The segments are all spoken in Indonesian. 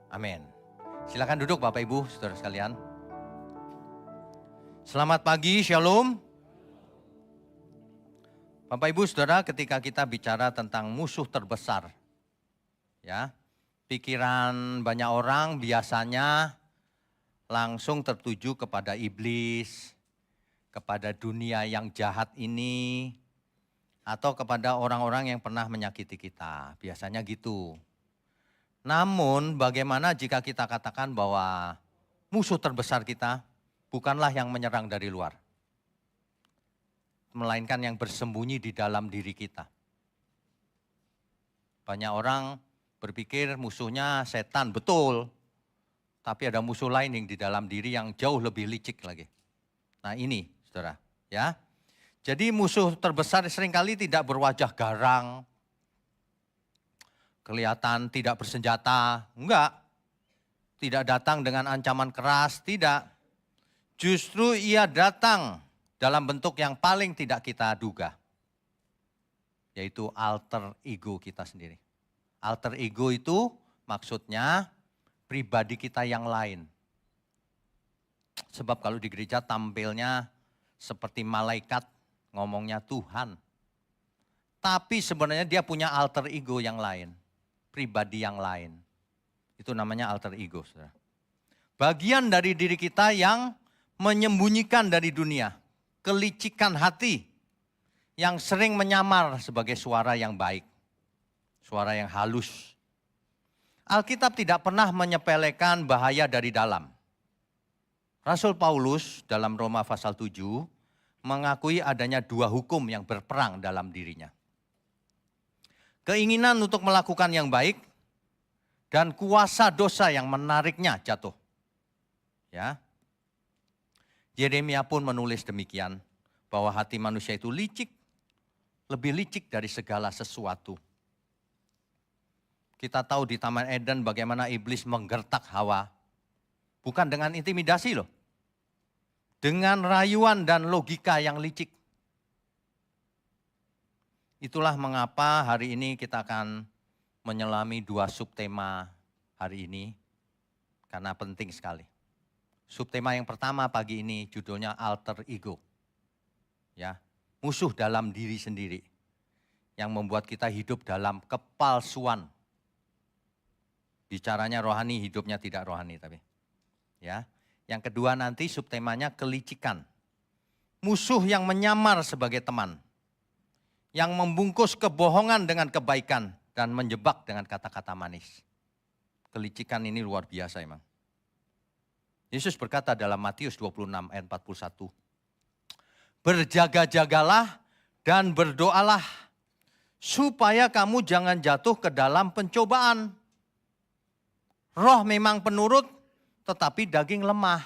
Amin. Silakan duduk Bapak Ibu, saudara sekalian. Selamat pagi, Shalom. Bapak Ibu saudara, ketika kita bicara tentang musuh terbesar, ya, pikiran banyak orang biasanya langsung tertuju kepada iblis, kepada dunia yang jahat ini, atau kepada orang-orang yang pernah menyakiti kita. Biasanya gitu. Namun bagaimana jika kita katakan bahwa musuh terbesar kita bukanlah yang menyerang dari luar, melainkan yang bersembunyi di dalam diri kita. Banyak orang berpikir musuhnya setan, betul. Tapi ada musuh lain yang di dalam diri yang jauh lebih licik lagi. Nah ini saudara, ya. Jadi musuh terbesar seringkali tidak berwajah garang, kelihatan tidak bersenjata, enggak. Tidak datang dengan ancaman keras, tidak. Justru ia datang dalam bentuk yang paling tidak kita duga. Yaitu alter ego kita sendiri. Alter ego itu maksudnya pribadi kita yang lain. Sebab kalau di gereja tampilnya seperti malaikat, ngomongnya Tuhan. Tapi sebenarnya dia punya alter ego yang lain. Pribadi yang lain. Itu namanya alter ego. Saudara. Bagian dari diri kita yang menyembunyikan dari dunia. Kelicikan hati yang sering menyamar sebagai suara yang baik. Suara yang halus. Alkitab tidak pernah menyepelekan bahaya dari dalam. Rasul Paulus dalam Roma pasal 7 mengakui adanya dua hukum yang berperang dalam dirinya. Keinginan untuk melakukan yang baik dan kuasa dosa yang menariknya jatuh. Ya. Yeremia pun menulis demikian bahwa hati manusia itu licik, lebih licik dari segala sesuatu. Kita tahu di Taman Eden bagaimana iblis menggertak Hawa. Bukan dengan intimidasi loh. Dengan rayuan dan logika yang licik. Itulah mengapa hari ini kita akan menyelami dua subtema hari ini. Karena penting sekali. Subtema yang pertama pagi ini judulnya alter ego. Ya, musuh dalam diri sendiri. Yang membuat kita hidup dalam kepalsuan. Bicaranya rohani, hidupnya tidak rohani tapi. Ya. Yang kedua nanti subtemanya kelicikan. Musuh yang menyamar sebagai teman. Yang membungkus kebohongan dengan kebaikan dan menjebak dengan kata-kata manis. Kelicikan ini luar biasa emang. Yesus berkata dalam Matius 26 ayat 41. Berjaga-jagalah dan berdoalah supaya kamu jangan jatuh ke dalam pencobaan. Roh memang penurut tetapi daging lemah.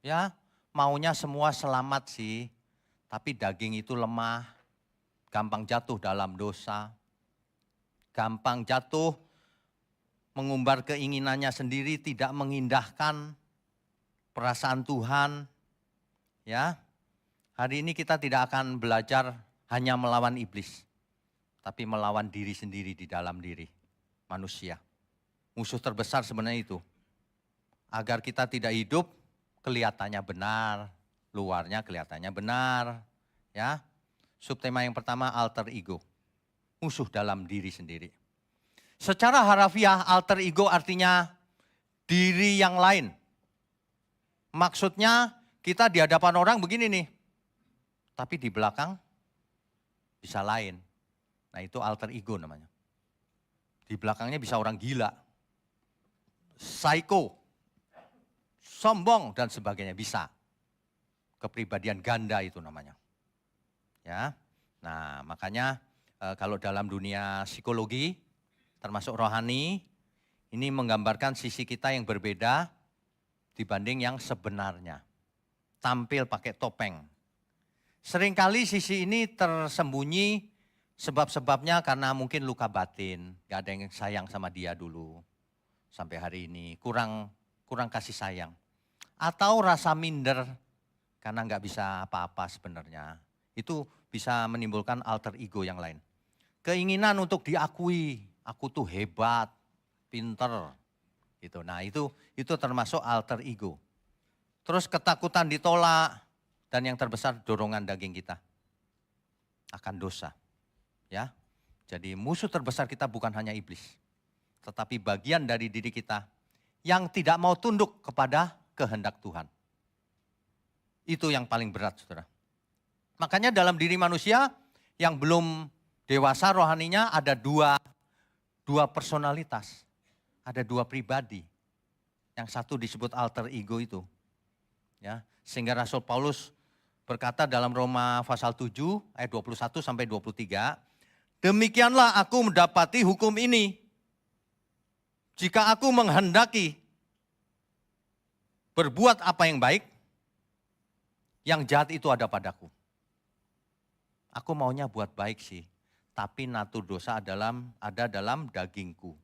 Ya, maunya semua selamat sih, tapi daging itu lemah. Gampang jatuh dalam dosa. Gampang jatuh mengumbar keinginannya sendiri, tidak mengindahkan perasaan Tuhan. Ya. Hari ini kita tidak akan belajar hanya melawan iblis, tapi melawan diri sendiri di dalam diri manusia. Musuh terbesar sebenarnya itu. Agar kita tidak hidup kelihatannya benar, luarnya kelihatannya benar. Ya. Subtema yang pertama alter ego. Musuh dalam diri sendiri. Secara harafiah alter ego artinya diri yang lain. Maksudnya kita di hadapan orang begini nih. Tapi di belakang bisa lain. Nah itu alter ego namanya. Di belakangnya bisa orang gila. Psycho. Sombong dan sebagainya bisa. Kepribadian ganda itu namanya. Ya, nah makanya kalau dalam dunia psikologi, termasuk rohani, ini menggambarkan sisi kita yang berbeda dibanding yang sebenarnya. Tampil pakai topeng. Seringkali sisi ini tersembunyi sebab-sebabnya karena mungkin luka batin, gak ada yang sayang sama dia dulu sampai hari ini, kurang kasih sayang. Atau rasa minder karena gak bisa apa-apa sebenarnya. Itu bisa menimbulkan alter ego yang lain. Keinginan untuk diakui, aku tuh hebat, pinter, Gitu. Nah itu termasuk alter ego. Terus ketakutan ditolak dan yang terbesar dorongan daging kita akan dosa. Ya, jadi musuh terbesar kita bukan hanya iblis, tetapi bagian dari diri kita yang tidak mau tunduk kepada kehendak Tuhan. Itu yang paling berat, saudara. Makanya dalam diri manusia yang belum dewasa rohaninya ada dua personalitas. Ada dua pribadi. Yang satu disebut alter ego itu. Ya, sehingga Rasul Paulus berkata dalam Roma pasal 7 ayat 21 sampai 23, demikianlah aku mendapati hukum ini. Jika aku menghendaki berbuat apa yang baik, yang jahat itu ada padaku. Aku maunya buat baik sih, tapi natur dosa ada dalam dagingku.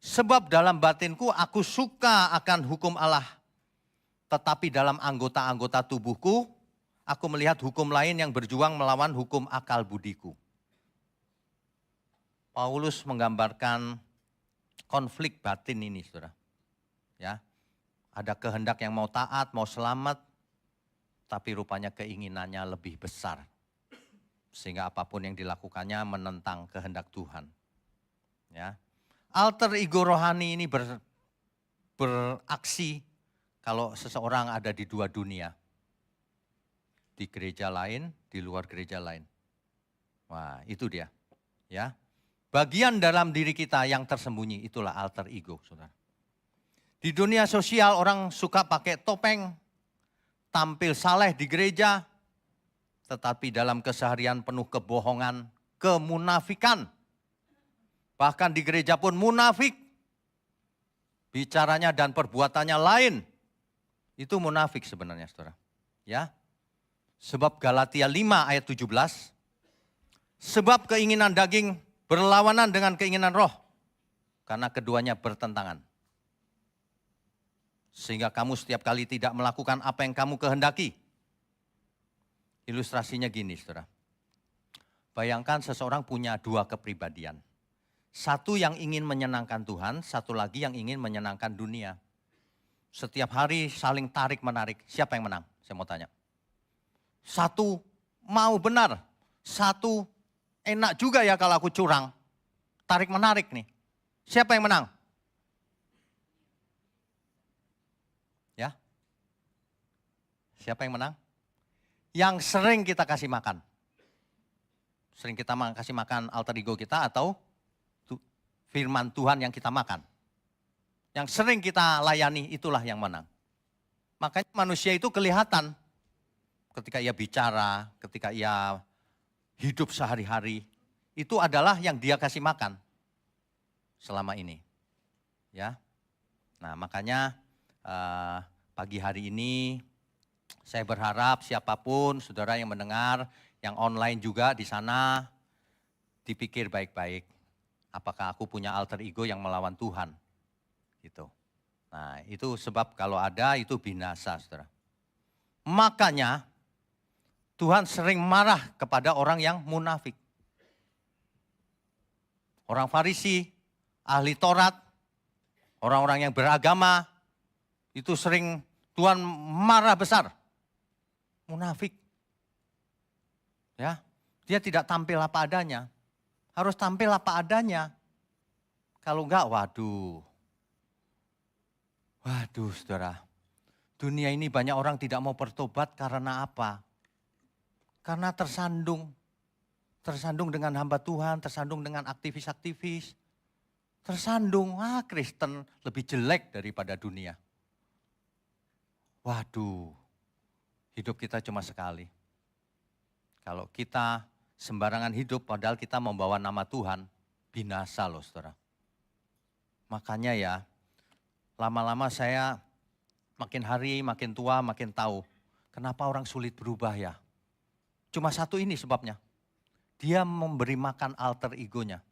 Sebab dalam batinku aku suka akan hukum Allah. Tetapi dalam anggota-anggota tubuhku, aku melihat hukum lain yang berjuang melawan hukum akal budiku. Paulus menggambarkan konflik batin ini, saudara. Ya, ada kehendak yang mau taat, mau selamat, tapi rupanya keinginannya lebih besar. Sehingga apapun yang dilakukannya menentang kehendak Tuhan. Ya. Alter ego rohani ini beraksi kalau seseorang ada di dua dunia. Di gereja lain, di luar gereja lain. Wah, itu dia. Ya. Bagian dalam diri kita yang tersembunyi itulah alter ego, saudara. Di dunia sosial orang suka pakai topeng, tampil saleh di gereja, tetapi dalam keseharian penuh kebohongan, kemunafikan. Bahkan di gereja pun munafik. Bicaranya dan perbuatannya lain. Itu munafik sebenarnya, saudara. Ya. Sebab Galatia 5 ayat 17. Sebab keinginan daging berlawanan dengan keinginan roh. Karena keduanya bertentangan. Sehingga kamu setiap kali tidak melakukan apa yang kamu kehendaki. Ilustrasinya gini, saudara. Bayangkan seseorang punya dua kepribadian. Satu yang ingin menyenangkan Tuhan, satu lagi yang ingin menyenangkan dunia. Setiap hari saling tarik-menarik, siapa yang menang? Saya mau tanya. Satu mau benar, satu enak juga ya kalau aku curang. Tarik-menarik nih. Siapa yang menang? Ya? Siapa yang menang? Yang sering kita kasih makan. Sering kita kasih makan alter ego kita atau firman Tuhan yang kita makan. Yang sering kita layani itulah yang menang. Makanya manusia itu kelihatan ketika ia bicara, ketika ia hidup sehari-hari. Itu adalah yang dia kasih makan selama ini. Ya. Nah makanya pagi hari ini saya berharap siapapun saudara yang mendengar, yang online juga di sana, dipikir baik-baik. Apakah aku punya alter ego yang melawan Tuhan? Gitu. Nah itu sebab kalau ada itu binasa, saudara. Makanya Tuhan sering marah kepada orang yang munafik. Orang Farisi, ahli Taurat, orang-orang yang beragama, itu sering Tuhan marah besar. Munafik. Ya, dia tidak tampil apa adanya. Harus tampil apa adanya. Kalau enggak, waduh. Waduh, saudara. Dunia ini banyak orang tidak mau bertobat karena apa? Karena tersandung. Tersandung dengan hamba Tuhan, tersandung dengan aktivis-aktivis. Tersandung, Kristen lebih jelek daripada dunia. Waduh, hidup kita cuma sekali. Kalau kita sembarangan hidup padahal kita membawa nama Tuhan, binasa loh saudara. Makanya ya, lama-lama saya makin hari makin tua makin tahu kenapa orang sulit berubah ya. Cuma satu ini sebabnya, dia memberi makan alter egonya.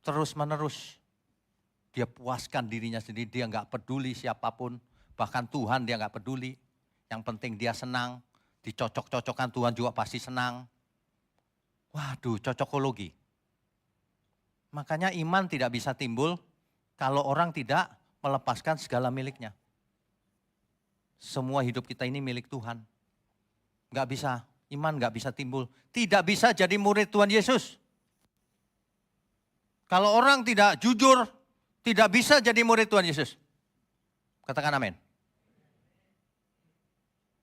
Terus menerus, dia puaskan dirinya sendiri, dia nggak peduli siapapun. Bahkan Tuhan dia nggak peduli, yang penting dia senang, dicocok-cocokkan Tuhan juga pasti senang. Waduh, cocokologi. Makanya iman tidak bisa timbul kalau orang tidak melepaskan segala miliknya. Semua hidup kita ini milik Tuhan. Nggak bisa, iman nggak bisa timbul. Tidak bisa jadi murid Tuhan Yesus. Kalau orang tidak jujur, tidak bisa jadi murid Tuhan Yesus. Katakan amin.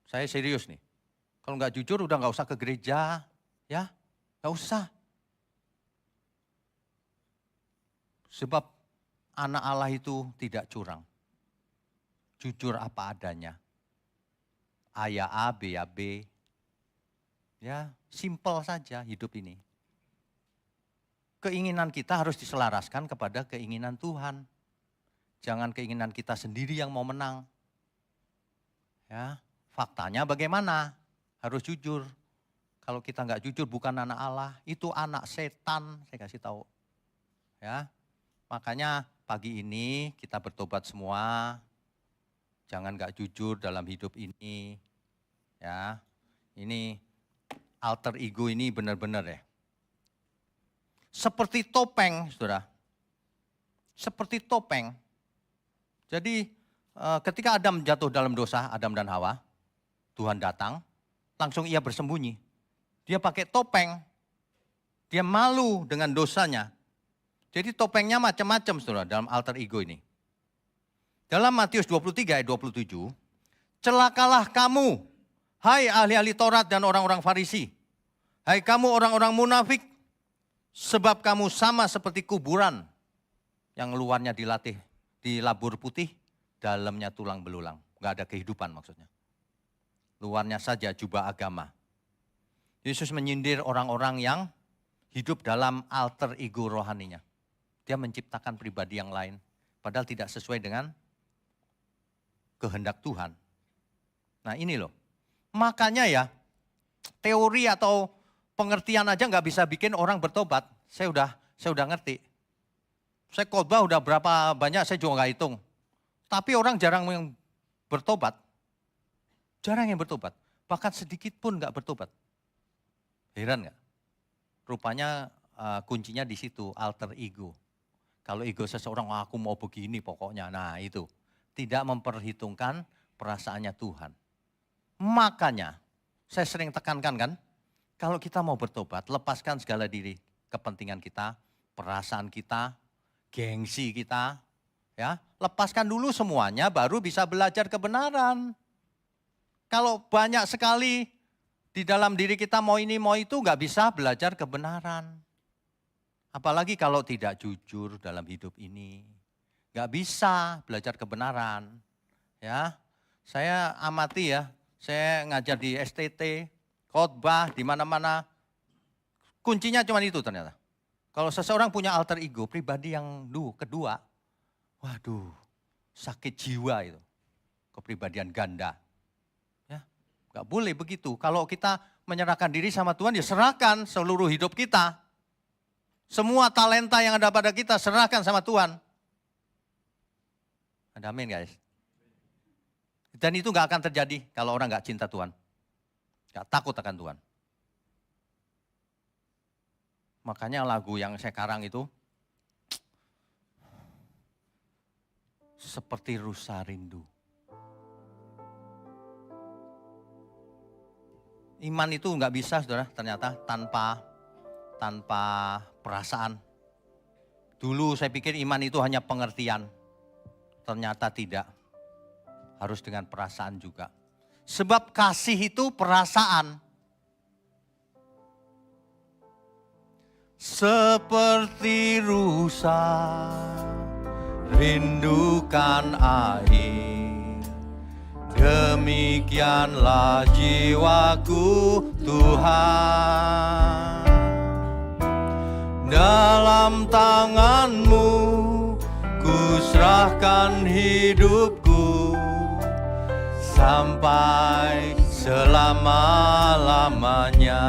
Saya serius nih. Kalau nggak jujur udah nggak usah ke gereja, ya nggak usah. Sebab anak Allah itu tidak curang. Jujur apa adanya. A ya A, B ya B. Ya, simpel saja hidup ini. Keinginan kita harus diselaraskan kepada keinginan Tuhan. Jangan keinginan kita sendiri yang mau menang. Ya, faktanya bagaimana? Harus jujur. Kalau kita nggak jujur bukan anak Allah, itu anak setan, saya kasih tahu. Ya, makanya pagi ini kita bertobat semua. Jangan nggak jujur dalam hidup ini. Ya, ini alter ego ini benar-benar ya. Seperti topeng, saudara. Seperti topeng. Jadi ketika Adam jatuh dalam dosa, Adam dan Hawa, Tuhan datang, langsung ia bersembunyi. Dia pakai topeng. Dia malu dengan dosanya. Jadi topengnya macam-macam, saudara, dalam alter ego ini. Dalam Matius 23 ayat 27, celakalah kamu, hai ahli-ahli Taurat dan orang-orang Farisi. Hai kamu orang-orang munafik, sebab kamu sama seperti kuburan yang luarnya dilabur putih, dalamnya tulang belulang. Enggak ada kehidupan maksudnya. Luarnya saja jubah agama. Yesus menyindir orang-orang yang hidup dalam alter ego rohaninya. Dia menciptakan pribadi yang lain, padahal tidak sesuai dengan kehendak Tuhan. Nah ini loh, makanya ya teori atau pengertian aja nggak bisa bikin orang bertobat. Saya udah ngerti. Saya khotbah udah berapa banyak saya juga nggak hitung. Tapi orang jarang yang bertobat. Jarang yang bertobat. Bahkan sedikit pun nggak bertobat. Heran nggak? Rupanya kuncinya di situ, alter ego. Kalau ego seseorang, aku mau begini pokoknya. Nah itu, tidak memperhitungkan perasaannya Tuhan. Makanya, saya sering tekankan kan, kalau kita mau bertobat, lepaskan segala diri, kepentingan kita, perasaan kita, gengsi kita. Ya, lepaskan dulu semuanya, baru bisa belajar kebenaran. Kalau banyak sekali di dalam diri kita mau ini mau itu, nggak bisa belajar kebenaran. Apalagi kalau tidak jujur dalam hidup ini. Nggak bisa belajar kebenaran. Ya, saya amati ya, saya ngajar di STT, khotbah di mana-mana. Kuncinya cuma itu ternyata. Kalau seseorang punya alter ego, pribadi yang kedua, waduh, sakit jiwa itu. Kepribadian ganda. Ya, nggak boleh begitu. Kalau kita menyerahkan diri sama Tuhan, ya serahkan seluruh hidup kita. Semua talenta yang ada pada kita, serahkan sama Tuhan. Ada amin guys. Dan itu nggak akan terjadi kalau orang nggak cinta Tuhan. Nggak takut akan Tuhan. Makanya lagu yang sekarang itu seperti rusa rindu. Iman itu nggak bisa saudara ternyata tanpa perasaan. Dulu saya pikir iman itu hanya pengertian. Ternyata tidak. Harus dengan perasaan juga. Sebab kasih itu perasaan. Seperti rusa rindukan air, demikianlah jiwaku Tuhan. Dalam tangan-Mu ku serahkan hidupku sampai selama-lamanya.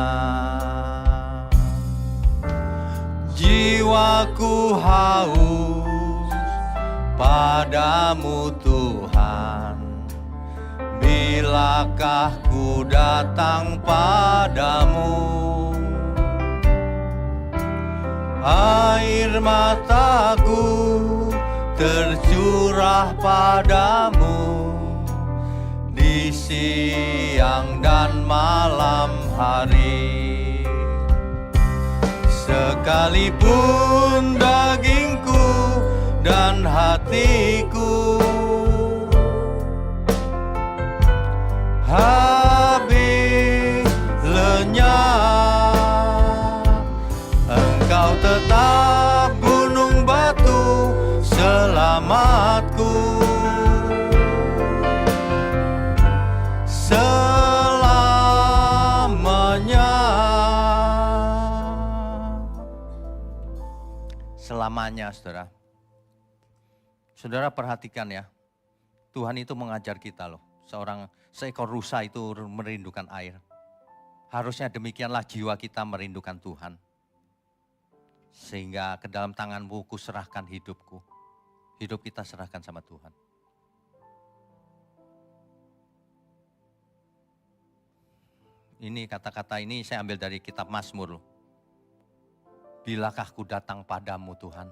Jiwaku haus padamu Tuhan, bilakah ku datang padamu? Air mataku tercurah padamu di siang dan malam hari. Sekalipun dagingku dan hatiku habis lenyap, Engkau tetap gunung batu selamatku. Selamanya, saudara. Saudara perhatikan ya, Tuhan itu mengajar kita loh. Seekor rusa itu merindukan air. Harusnya demikianlah jiwa kita merindukan Tuhan. Sehingga ke dalam tangan-Mu ku serahkan hidupku. Hidup kita serahkan sama Tuhan. Ini kata-kata ini saya ambil dari kitab Mazmur loh. Bilakah ku datang padamu Tuhan,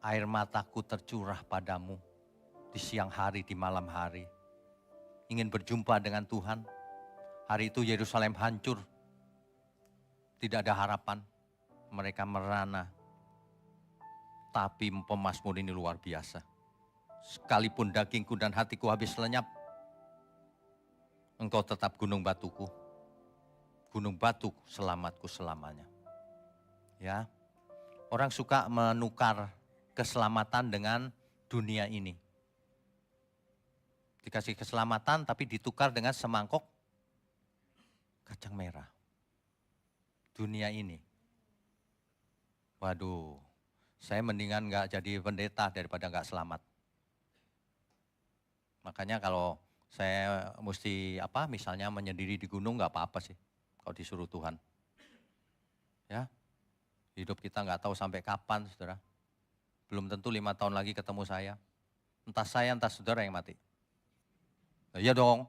air mataku tercurah padamu di siang hari, di malam hari. Ingin berjumpa dengan Tuhan. Hari itu Yerusalem hancur, tidak ada harapan, mereka merana. Tapi pemazmur ini luar biasa. Sekalipun dagingku dan hatiku habis lenyap, Engkau tetap gunung batuku. Gunung batu selamatku selamanya. Ya, orang suka menukar keselamatan dengan dunia ini. Dikasih keselamatan tapi ditukar dengan semangkok kacang merah. Dunia ini. Waduh, saya mendingan gak jadi pendeta daripada gak selamat. Makanya kalau saya mesti misalnya menyendiri di gunung gak apa-apa sih. Kalau disuruh Tuhan. Ya. Hidup kita nggak tahu sampai kapan, saudara. Belum tentu 5 tahun lagi ketemu saya. Entah saya, entah saudara yang mati. Iya dong,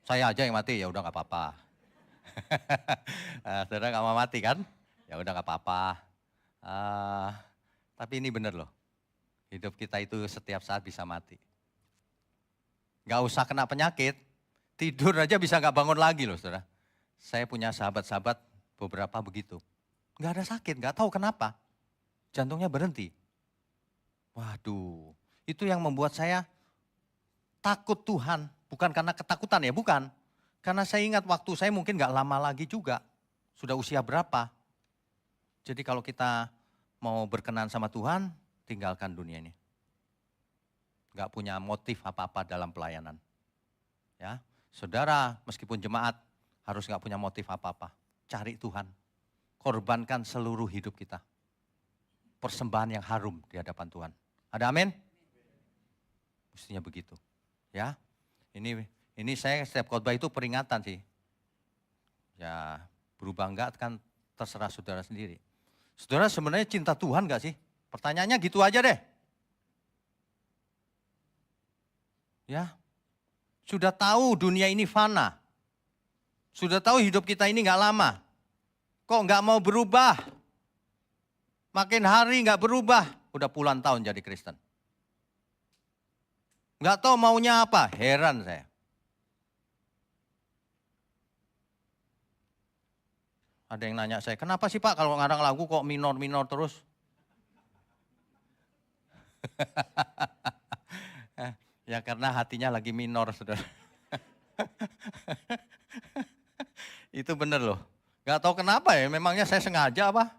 saya aja yang mati, ya udah nggak apa-apa. Saudara nggak mau mati kan? Ya udah nggak apa-apa. Tapi ini benar loh, hidup kita itu setiap saat bisa mati. Nggak usah kena penyakit, tidur aja bisa nggak bangun lagi loh, saudara. Saya punya sahabat-sahabat beberapa begitu. Nggak ada sakit, nggak tahu kenapa. Jantungnya berhenti. Waduh, itu yang membuat saya takut Tuhan. Bukan karena ketakutan ya, bukan. Karena saya ingat waktu saya mungkin nggak lama lagi juga. Sudah usia berapa. Jadi kalau kita mau berkenan sama Tuhan, tinggalkan dunia ini. Nggak punya motif apa-apa dalam pelayanan. Ya, saudara meskipun jemaat harus nggak punya motif apa-apa. Cari Tuhan. Korbankan seluruh hidup kita. Persembahan yang harum di hadapan Tuhan. Ada amin? Mestinya begitu. Ya, ini saya setiap khotbah itu peringatan sih. Ya, berubah enggak kan terserah saudara sendiri. Saudara sebenarnya cinta Tuhan enggak sih? Pertanyaannya gitu aja deh. Ya, sudah tahu dunia ini fana. Sudah tahu hidup kita ini enggak lama. Kok enggak mau berubah? Makin hari enggak berubah. Udah puluhan tahun jadi Kristen. Enggak tahu maunya apa, heran saya. Ada yang nanya saya, kenapa sih Pak kalau ngarang lagu kok minor-minor terus? Ya karena hatinya lagi minor, saudara. Itu bener loh. Gak tahu kenapa ya, memangnya saya sengaja apa?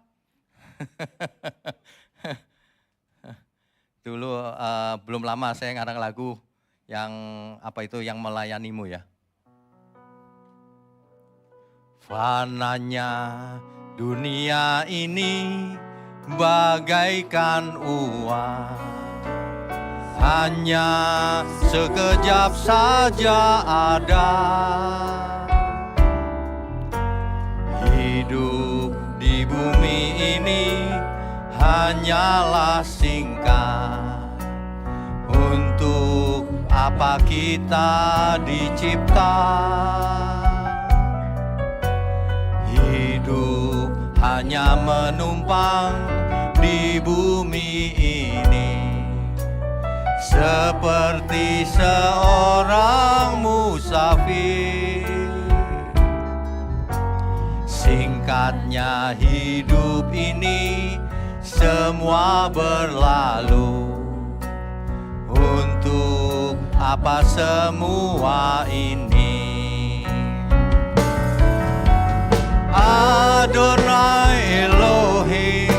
Dulu belum lama saya ngarang lagu yang yang melayanimu ya. Fananya dunia ini bagaikan uang, hanya sekejap saja ada. Hidup di bumi ini hanyalah singkat. Untuk apa kita dicipta? Hidup hanya menumpang di bumi ini. seperti seorang musafir. Singkatnya hidup ini semua berlalu. Untuk apa semua ini? Adonai Elohim,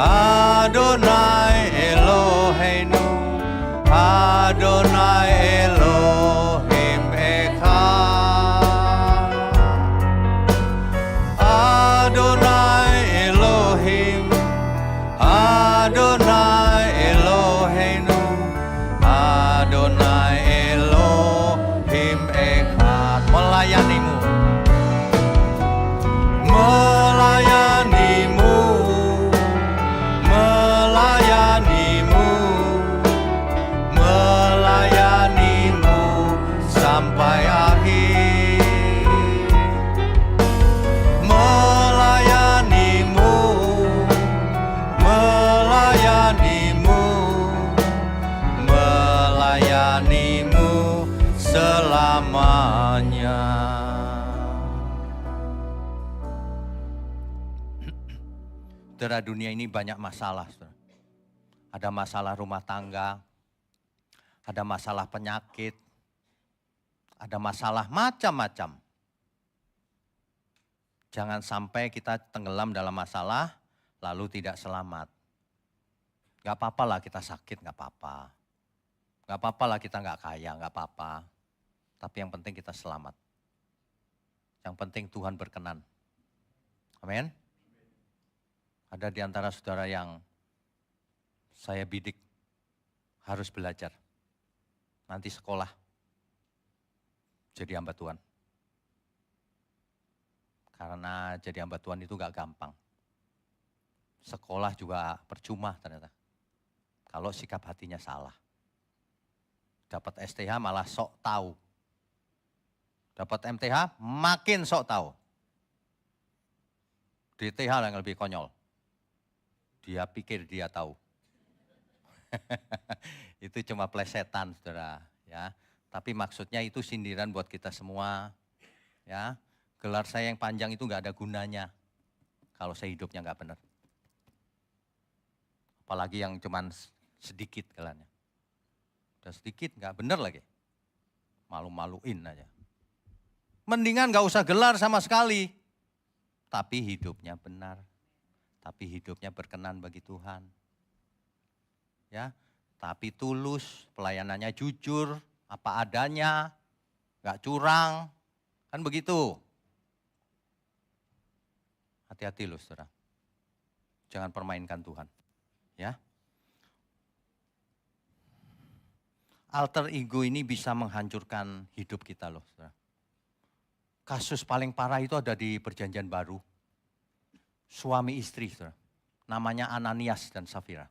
Adonai Eloheinu, Adonai Elohim Echad. Adonai Elohim, Adonai Eloheinu, Adonai Elohim Echad. Melayanimu, melayanimu, melayanimu, melayanimu sampai akhir. Melayanimu, melayanimu, melayanimu selamanya. Saudara, dunia ini banyak masalah. Saudara. Ada masalah rumah tangga, ada masalah penyakit, ada masalah macam-macam. Jangan sampai kita tenggelam dalam masalah lalu tidak selamat. Gak apa-apa lah kita sakit, gak apa-apa. Gak apa-apa lah kita gak kaya, gak apa-apa. Tapi yang penting kita selamat. Yang penting Tuhan berkenan. Amin. Ada di antara saudara yang saya bidik harus belajar. Nanti sekolah jadi hamba Tuhan. Karena jadi hamba Tuhan itu gak gampang. Sekolah juga percuma ternyata. Kalau sikap hatinya salah. Dapat STH malah sok tahu. Dapat MTH makin sok tahu. DTH yang lebih konyol. Dia pikir dia tahu. Itu cuma plesetan, saudara. Ya, tapi maksudnya itu sindiran buat kita semua. Ya, gelar saya yang panjang itu nggak ada gunanya kalau saya hidupnya nggak benar. Apalagi yang cuma sedikit gelarnya. Udah sedikit nggak benar lagi. Malu-maluin aja. Mendingan nggak usah gelar sama sekali. Tapi hidupnya benar. Tapi hidupnya berkenan bagi Tuhan. Ya, tapi tulus, pelayanannya jujur, apa adanya, gak curang, kan begitu. Hati-hati loh saudara, jangan permainkan Tuhan. Ya, alter ego ini bisa menghancurkan hidup kita loh saudara. Kasus paling parah itu ada di Perjanjian Baru. Suami istri, saudara. Namanya Ananias dan Safira.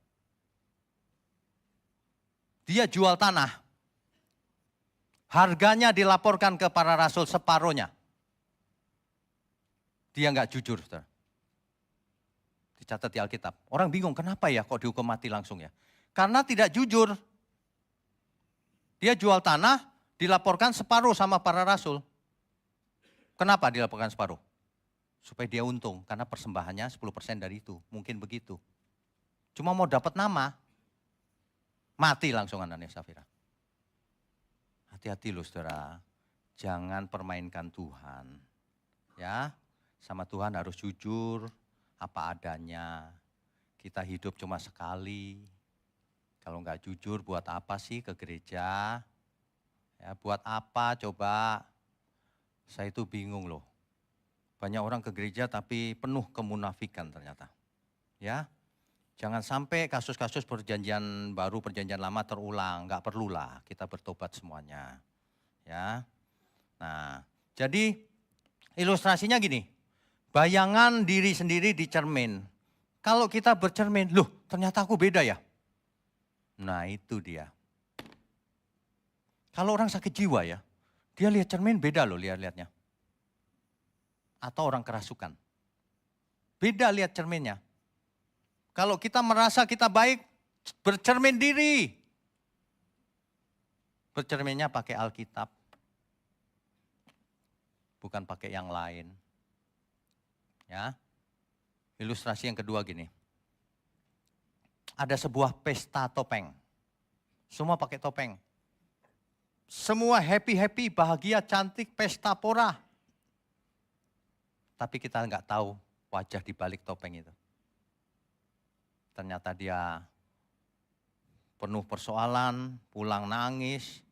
Dia jual tanah. Harganya dilaporkan ke para rasul separuhnya. Dia nggak jujur, saudara. Dicatat di Alkitab. Orang bingung, kenapa ya kok dihukum mati langsung ya? Karena tidak jujur. Dia jual tanah, dilaporkan separuh sama para rasul. Kenapa dilaporkan separuh? Supaya dia untung, karena persembahannya 10% dari itu. Mungkin begitu. Cuma mau dapat nama, mati langsung Ananias Safira. Hati-hati loh saudara, jangan permainkan Tuhan. Ya, sama Tuhan harus jujur, apa adanya. Kita hidup cuma sekali. Kalau nggak jujur, buat apa sih ke gereja? Ya, buat apa coba? Saya itu bingung loh. Banyak orang ke gereja tapi penuh kemunafikan ternyata. Ya, jangan sampai kasus-kasus perjanjian baru, perjanjian lama terulang. Enggak perlulah kita bertobat semuanya. Ya, nah jadi ilustrasinya gini. Bayangan diri sendiri di cermin. Kalau kita bercermin, loh ternyata aku beda ya. Nah itu dia. Kalau orang sakit jiwa ya, dia lihat cermin beda loh lihatnya. Atau orang kerasukan. Beda lihat cerminnya. Kalau kita merasa kita baik, bercermin diri. Bercerminnya pakai Alkitab, bukan pakai yang lain. Ya. Ilustrasi yang kedua gini. Ada sebuah pesta topeng. Semua pakai topeng. Semua happy-happy, bahagia, cantik, pesta pora. Tapi kita nggak tahu wajah di balik topeng itu. Ternyata dia penuh persoalan, pulang nangis,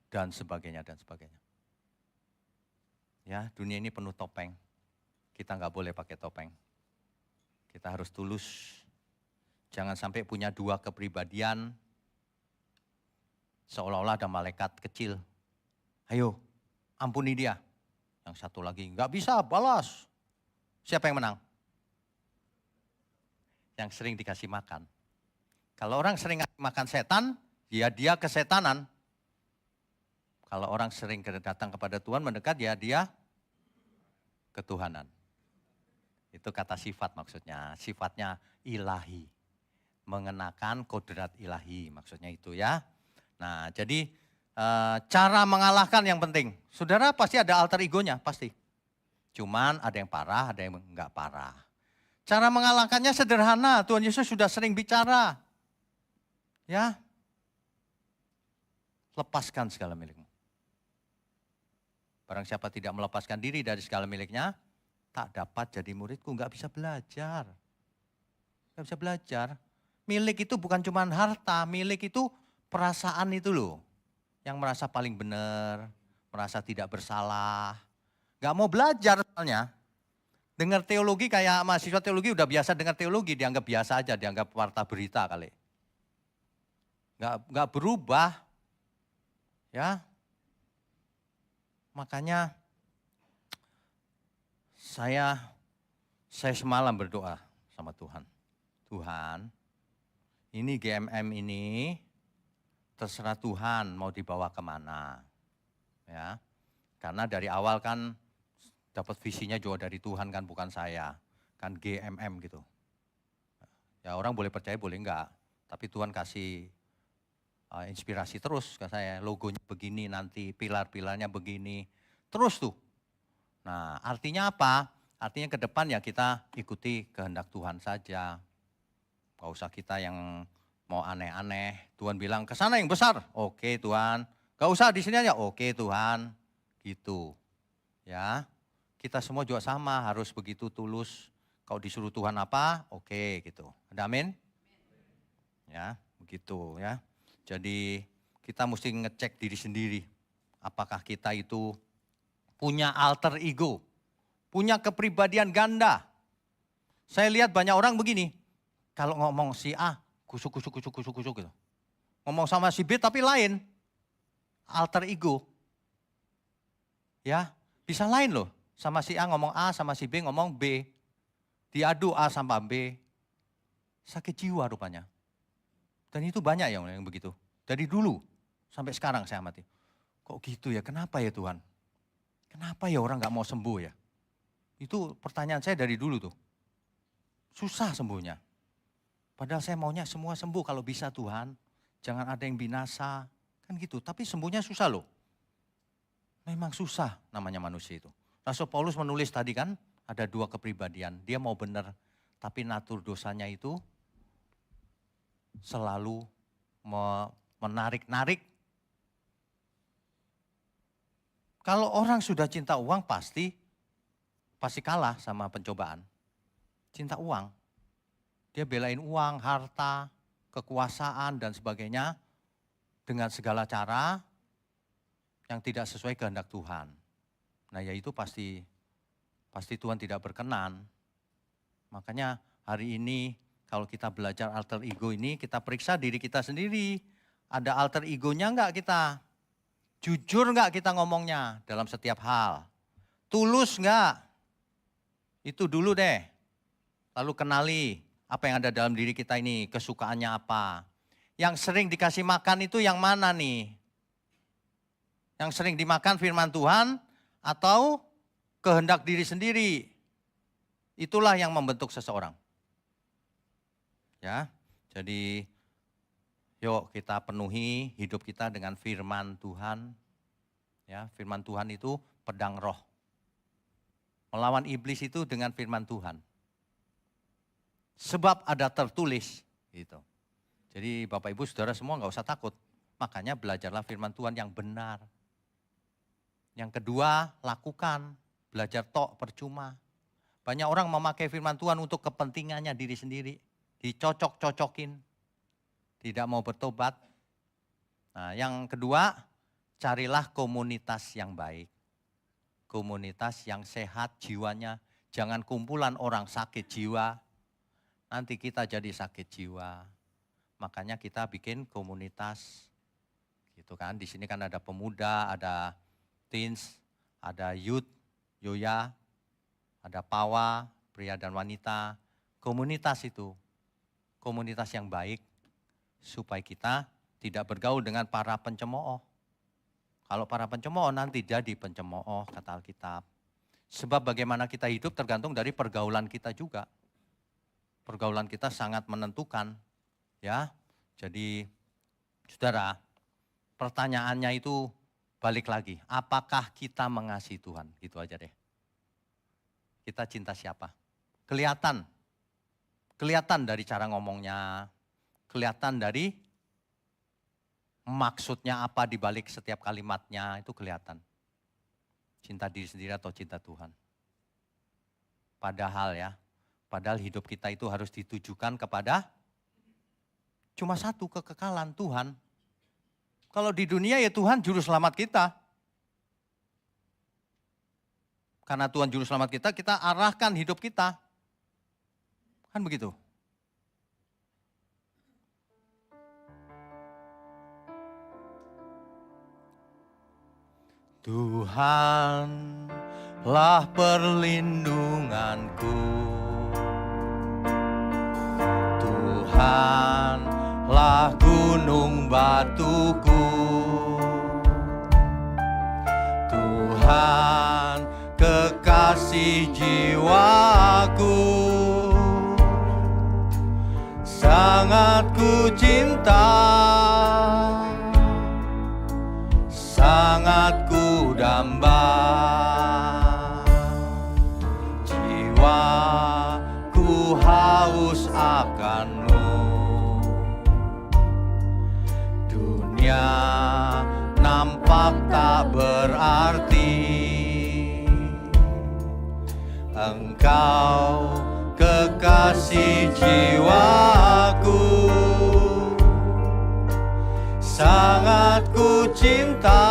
dan sebagainya, dan sebagainya. Ya, dunia ini penuh topeng. Kita nggak boleh pakai topeng. Kita harus tulus. Jangan sampai punya dua kepribadian, seolah-olah ada malaikat kecil. Ayo, ampuni dia. Yang satu lagi, nggak bisa, balas. Siapa yang menang? Yang sering dikasih makan. Kalau orang sering makan setan, ya dia kesetanan. Kalau orang sering datang kepada Tuhan, mendekat, ya dia ketuhanan. Itu kata sifat maksudnya, sifatnya ilahi. Mengenakan kodrat ilahi, maksudnya itu ya. Nah, jadi cara mengalahkan yang penting. Saudara pasti ada alter egonya, pasti. Cuman ada yang parah, ada yang enggak parah. Cara mengalahkannya sederhana, Tuhan Yesus sudah sering bicara. Ya, lepaskan segala milikmu. Barang siapa tidak melepaskan diri dari segala miliknya, tak dapat jadi muridku, enggak bisa belajar. Enggak bisa belajar. Milik itu bukan cuma harta, milik itu perasaan itu loh. Yang merasa paling benar, merasa tidak bersalah. Enggak mau belajar soalnya. Dengar teologi kayak mahasiswa teologi udah biasa dengar teologi, dianggap biasa aja, dianggap warta berita kali. Enggak berubah. Ya. Makanya saya semalam berdoa sama Tuhan. Tuhan, ini GMM ini terserah Tuhan mau dibawa kemana. Ya, karena dari awal kan dapat visinya juga dari Tuhan kan, bukan saya. Kan GMM gitu. Ya orang boleh percaya boleh enggak. Tapi Tuhan kasih inspirasi terus ke saya. Logonya begini nanti, pilar-pilarnya begini. Terus tuh. Nah artinya apa? Artinya ke depan ya kita ikuti kehendak Tuhan saja. Gak usah kita yang mau aneh-aneh. Tuhan bilang ke sana yang besar. Oke Tuhan. Gak usah di sini aja. Oke Tuhan. Gitu. Ya. Kita semua juga sama, harus begitu tulus. Kalau disuruh Tuhan apa? Oke gitu. Ada amin? Ya, begitu ya. Jadi kita mesti ngecek diri sendiri. Apakah kita itu punya alter ego, punya kepribadian ganda. Saya lihat banyak orang begini, kalau ngomong si A, kusuk gitu. Ngomong sama si B tapi lain, alter ego. Ya, bisa lain loh. Sama si A ngomong A, sama si B ngomong B. Diadu A sama B. Sakit jiwa rupanya. Dan itu banyak yang begitu. Dari dulu sampai sekarang saya amati. Kok gitu ya, kenapa ya Tuhan? Kenapa ya orang gak mau sembuh ya? Itu pertanyaan saya dari dulu tuh. Susah sembuhnya. Padahal saya maunya semua sembuh kalau bisa Tuhan. Jangan ada yang binasa. Kan gitu, tapi sembuhnya susah loh. Memang susah namanya manusia itu. Rasul Paulus menulis tadi kan, ada dua kepribadian. Dia mau benar, tapi natur dosanya itu selalu menarik-narik. Kalau orang sudah cinta uang pasti kalah sama pencobaan. Cinta uang. Dia belain uang, harta, kekuasaan dan sebagainya dengan segala cara yang tidak sesuai kehendak Tuhan. Nah ya itu pasti Tuhan tidak berkenan. Makanya hari ini kalau kita belajar alter ego ini, kita periksa diri kita sendiri. Ada alter egonya enggak kita? Jujur enggak kita ngomongnya dalam setiap hal? Tulus enggak? Itu dulu deh. Lalu kenali apa yang ada dalam diri kita ini, kesukaannya apa. Yang sering dikasih makan itu yang mana nih? Yang sering dimakan firman Tuhan atau kehendak diri sendiri? Itulah yang membentuk seseorang. Ya, jadi Yuk kita penuhi hidup kita dengan firman Tuhan. Ya, firman Tuhan itu pedang roh. Melawan iblis itu dengan firman Tuhan. Sebab ada tertulis gitu. Jadi Bapak Ibu Saudara semua nggak usah takut. Makanya belajarlah firman Tuhan yang benar. Yang kedua, lakukan. Belajar tok percuma. Banyak orang memakai firman Tuhan untuk kepentingannya diri sendiri. Dicocok-cocokin. Tidak mau bertobat. Nah, yang kedua, carilah komunitas yang baik. Komunitas yang sehat jiwanya. Jangan kumpulan orang sakit jiwa. Nanti kita jadi sakit jiwa. Makanya kita bikin komunitas. Gitu kan. Di sini kan ada pemuda, ada teens, ada youth, yoya, ada pawa, pria dan wanita. Komunitas itu. Komunitas yang baik. Supaya kita tidak bergaul dengan para pencemooh. Kalau para pencemooh nanti jadi pencemooh, kata Alkitab. Sebab bagaimana kita hidup tergantung dari pergaulan kita juga. Pergaulan kita sangat menentukan. Ya, jadi saudara, pertanyaannya itu balik lagi. Apakah kita mengasihi Tuhan? Gitu aja deh. Kita cinta siapa? Kelihatan. Kelihatan dari cara ngomongnya. Kelihatan dari maksudnya apa di balik setiap kalimatnya, itu kelihatan. Cinta diri sendiri atau cinta Tuhan. Padahal hidup kita itu harus ditujukan kepada cuma satu, kekekalan Tuhan. Kalau di dunia ya Tuhan juru selamat kita. Karena Tuhan juru selamat kita, kita arahkan hidup kita. Kan begitu. Tuhanlah perlindunganku, Tuhanlah gunung batuku, Tuhan kekasih jiwaku, sangat ku cinta, sangat ku damba, jiwaku haus akanmu. Dunia nampak tak berarti, Engkau kekasih jiwaku, sangat ku cinta,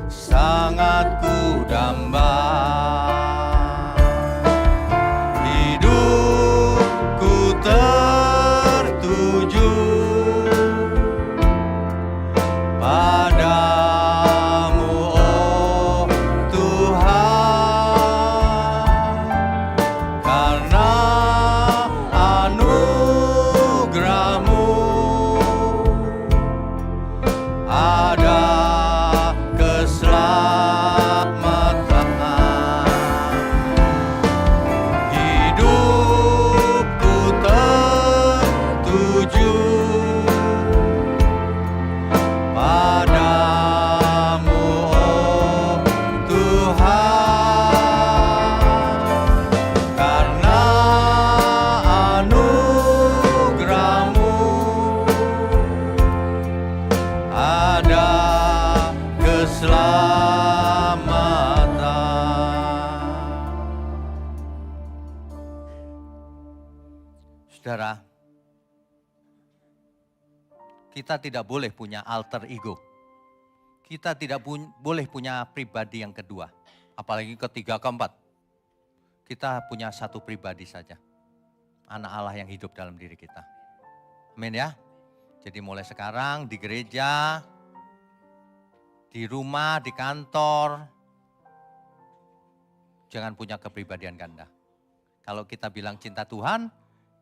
sangat ku damba. Hidupku tertuju padamu, oh Tuhan, karena anugerah-Mu ada keselamatan. Hidupku tertuju padamu, oh Tuhan, karena anugerah-Mu ada keselamatan. Saudara, kita tidak boleh punya alter ego. Kita tidak boleh punya pribadi yang kedua. Apalagi ketiga, keempat. Kita punya satu pribadi saja. Anak Allah yang hidup dalam diri kita. Amin ya. Jadi mulai sekarang di gereja, di rumah, di kantor, jangan punya kepribadian ganda. Kalau kita bilang cinta Tuhan,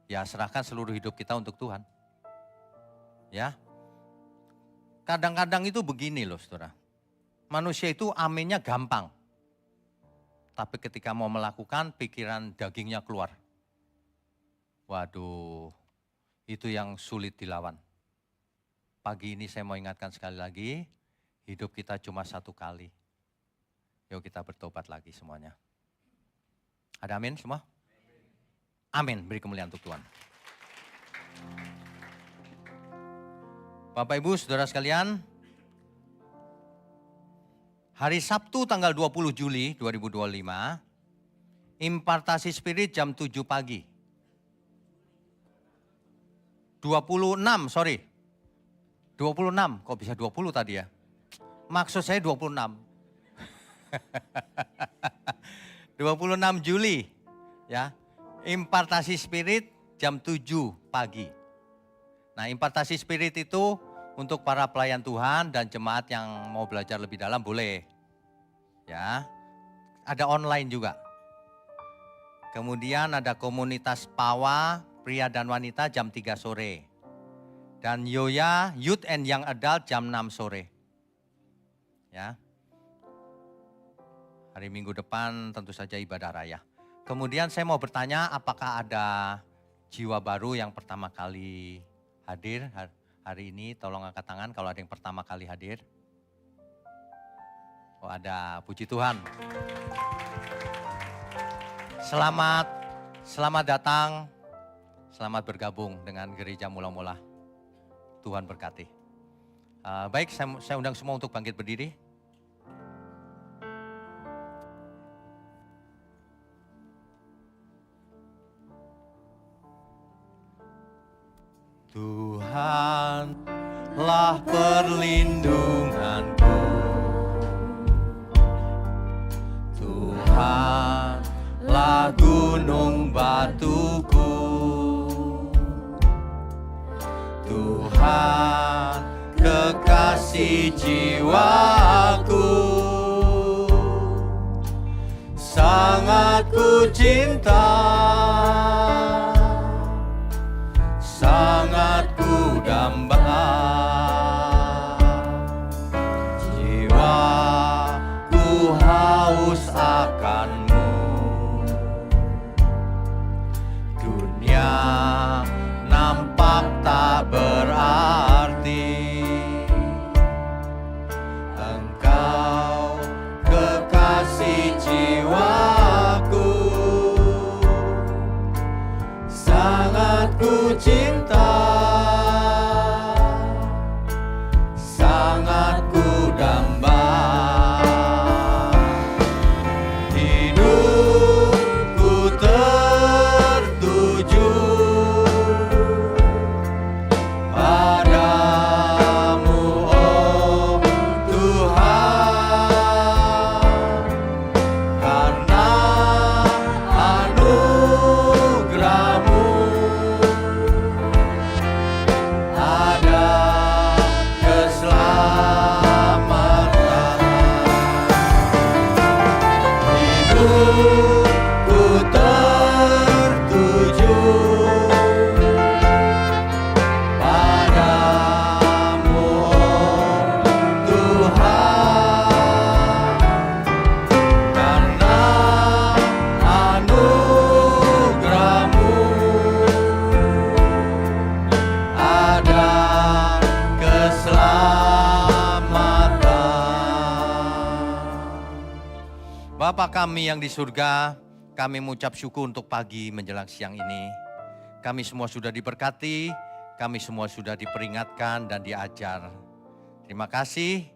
ya serahkan seluruh hidup kita untuk Tuhan. Ya. Kadang-kadang itu begini loh saudara. Manusia itu aminnya gampang. Tapi ketika mau melakukan, pikiran dagingnya keluar. Waduh, itu yang sulit dilawan. Pagi ini saya mau ingatkan sekali lagi, hidup kita cuma satu kali. Yuk kita bertobat lagi semuanya. Ada amin semua? Amin, beri kemuliaan untuk Tuhan. Bapak Ibu, Saudara sekalian, hari Sabtu tanggal 20 Juli 2025, impartasi spirit jam 7 pagi. 26, kok bisa 20 tadi ya? Maksud saya 26. 26 Juli, ya, impartasi spirit jam 7 pagi. Nah, impartasi spirit itu untuk para pelayan Tuhan dan jemaat yang mau belajar lebih dalam boleh. Ya, ada online juga. Kemudian ada komunitas PAWA, pria dan wanita jam 3 sore. Dan Yoya, Youth and Young Adult jam 6 sore. Ya. Hari Minggu depan tentu saja ibadah raya. Kemudian saya mau bertanya, apakah ada jiwa baru yang pertama kali hadir hari ini? Tolong angkat tangan kalau ada yang pertama kali hadir. Oh ada, puji Tuhan. Selamat datang, selamat bergabung dengan Gereja Mula-Mula. Tuhan berkati. Baik, saya undang semua untuk bangkit berdiri. Tuhanlah perlindunganku, Tuhanlah gunung batuku, Tuhan kekasih jiwaku, sangat ku cinta, sangat ku damba, jiwaku haus akanmu. Dunia nampak tak berarti, Engkau kekasih jiwaku, sangat ku cinta, sangat ku damba. Hidupku tertuju padamu, oh Tuhan, karena anugerah-Mu ada keselamatan. Hidupku tertuju padamu, oh Tuhan, karena anugerah-Mu ada keselamatan. Bapa kami yang di surga, kami mengucap syukur untuk pagi menjelang siang ini. Kami semua sudah diberkati, kami semua sudah diperingatkan dan diajar. Terima kasih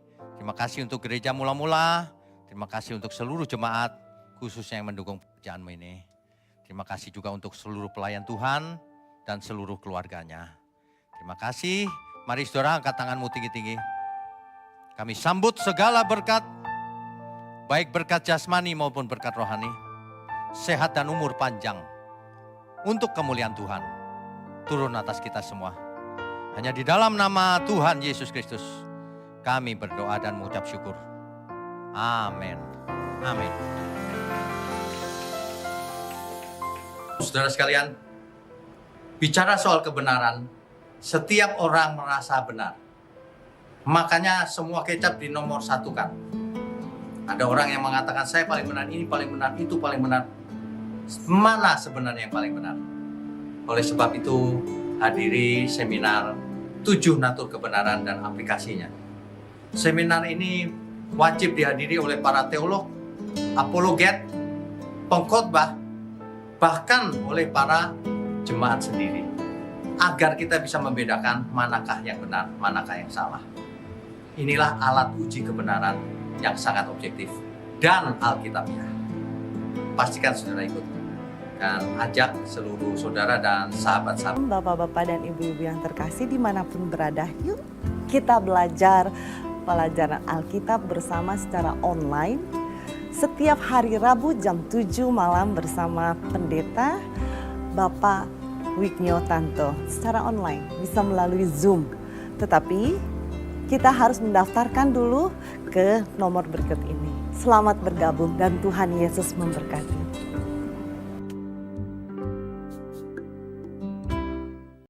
untuk Gereja Mula-Mula, terima kasih untuk seluruh jemaat, khususnya yang mendukung pekerjaan-Mu ini. Terima kasih juga untuk seluruh pelayan Tuhan dan seluruh keluarganya. Terima kasih, mari saudara angkat tanganmu tinggi-tinggi. Kami sambut segala berkat, baik berkat jasmani maupun berkat rohani, sehat dan umur panjang, untuk kemuliaan Tuhan, turun atas kita semua. Hanya di dalam nama Tuhan Yesus Kristus, kami berdoa dan mengucap syukur. Amin. Amin. Saudara sekalian, bicara soal kebenaran, setiap orang merasa benar. Makanya semua kecap dinomor satukan. Ada orang yang mengatakan saya paling benar, ini paling benar, itu paling benar. Mana sebenarnya yang paling benar? Oleh sebab itu, hadiri seminar 7 natur kebenaran dan aplikasinya. Seminar ini wajib dihadiri oleh para teolog, apologet, pengkhotbah, bahkan oleh para jemaat sendiri, agar kita bisa membedakan manakah yang benar, manakah yang salah. Inilah alat uji kebenaran yang sangat objektif dan alkitabiah. Pastikan saudara ikut dan ajak seluruh saudara dan sahabat-sahabat. Bapak-bapak dan ibu-ibu yang terkasih dimanapun berada, yuk kita belajar pelajaran Alkitab bersama secara online setiap hari Rabu jam 7 malam bersama pendeta Bapak Wignio Tanto secara online, bisa melalui Zoom. Tetapi kita harus mendaftarkan dulu ke nomor berikut ini. Selamat bergabung dan Tuhan Yesus memberkati.